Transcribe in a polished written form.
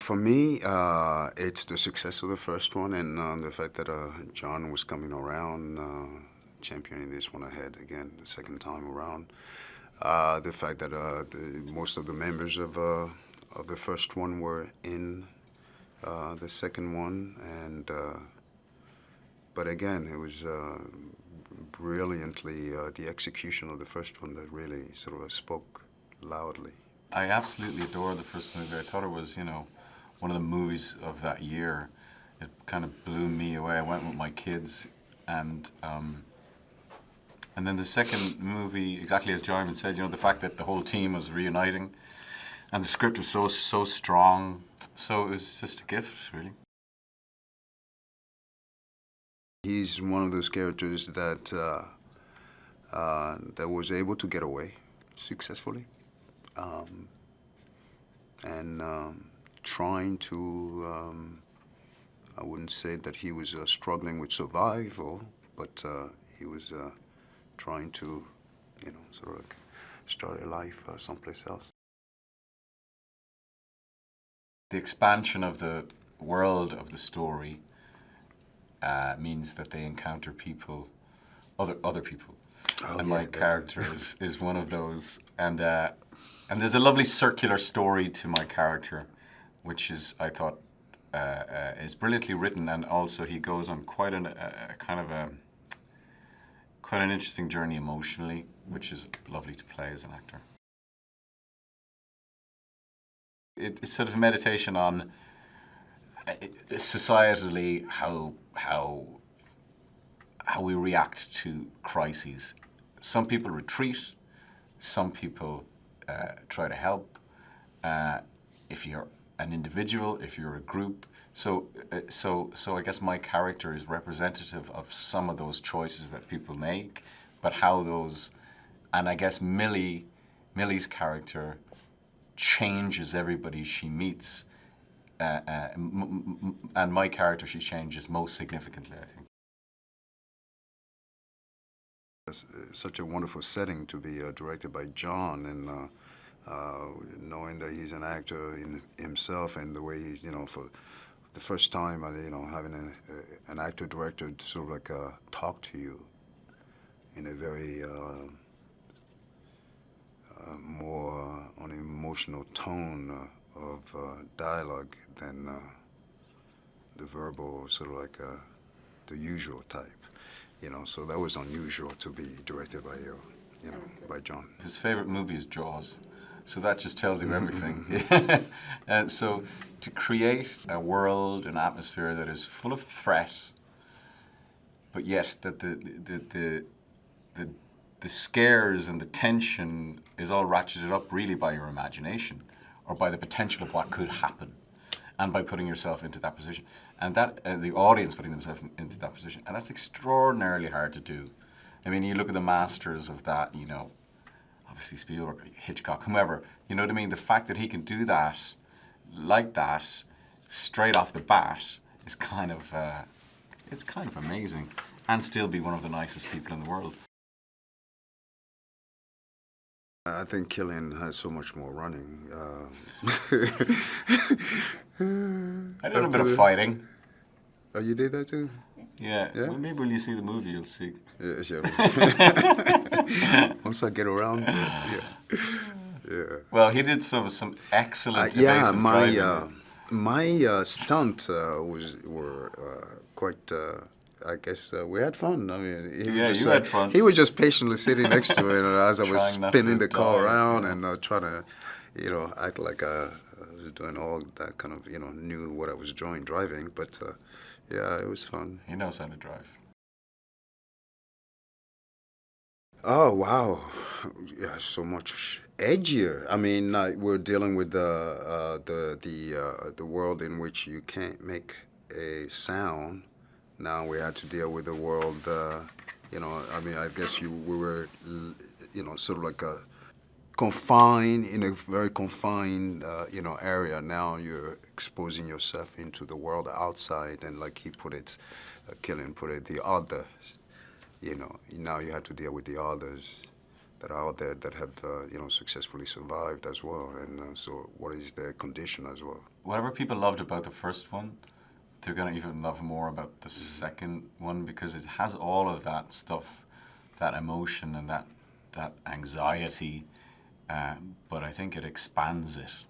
For me, it's the success of the first one and the fact that John was coming around, championing this one ahead again the second time around. The fact that most of the members of the first one were in the second one, and but again, it was brilliantly the execution of the first one that really sort of spoke loudly. I absolutely adore the first movie. I thought it was, you know, one of the movies of that year. It kind of blew me away. I went with my kids, and then the second movie, exactly as Djimon said, you know, the fact that the whole team was reuniting, and the script was so strong. So it was just a gift, really. He's one of those characters that that was able to get away successfully, and trying to, I wouldn't say that he was struggling with survival, but he was trying to, you know, sort of start a life someplace else. The expansion of the world of the story means that they encounter people, other people, and my character is one of those. And there's a lovely circular story to my character, which is, I thought, is brilliantly written, and also he goes on quite an interesting journey emotionally, which is lovely to play as an actor. It's sort of a meditation on societally how we react to crises. Some people retreat, some people try to help. If you're an individual, if you're a group, so I guess my character is representative of some of those choices that people make, but how those, and I guess Millie's character changes everybody she meets, and my character, she changes most significantly, I think. It's such a wonderful setting to be directed by John, and knowing that he's an actor in himself, and the way he's, you know, for the first time, you know, having an actor-director sort of like talk to you in a very more on an emotional tone of dialogue than the verbal, sort of like the usual type, you know. So that was unusual to be directed by you know, by John. His favorite movie is Jaws, so that just tells you everything. And so to create a world, an atmosphere that is full of threat, but yet that the scares and the tension is all ratcheted up really by your imagination, or by the potential of what could happen, and by putting yourself into that position, and that the audience putting themselves into that position, and that's extraordinarily hard to do. I mean, you look at the masters of that, you know, obviously Spielberg, Hitchcock, whomever, you know what I mean? The fact that he can do that, like that, straight off the bat, is kind of, it's kind of amazing, and still be one of the nicest people in the world. I think Cillian has so much more running. I did a bit of fighting. Oh, you did that too? Yeah. Yeah? Well, maybe when you see the movie, you'll see. Yeah, sure. Once I get around to it, yeah. Well, he did some excellent evasive driving. My stunt were quite. I guess we had fun. I mean, You had fun. He was just patiently sitting next to me, and as I was Trying not spinning to the car die, around yeah. and trying to, you know, act like I was doing all that kind of, you know, knew what I was driving. But yeah, it was fun. He knows how to drive. Oh wow, yeah, so much edgier. I mean, we're dealing with the world in which you can't make a sound. Now we had to deal with the world. You know, I mean, I guess we were, you know, sort of like confined in a very confined, you know, area. Now you're exposing yourself into the world outside, and like he put it, Cillian put it, the others. You know, now you have to deal with the others, that are out there that have successfully survived as well. And so, what is their condition as well? Whatever people loved about the first one, they're gonna even love more about the second one because it has all of that stuff, that emotion and that anxiety. But I think it expands it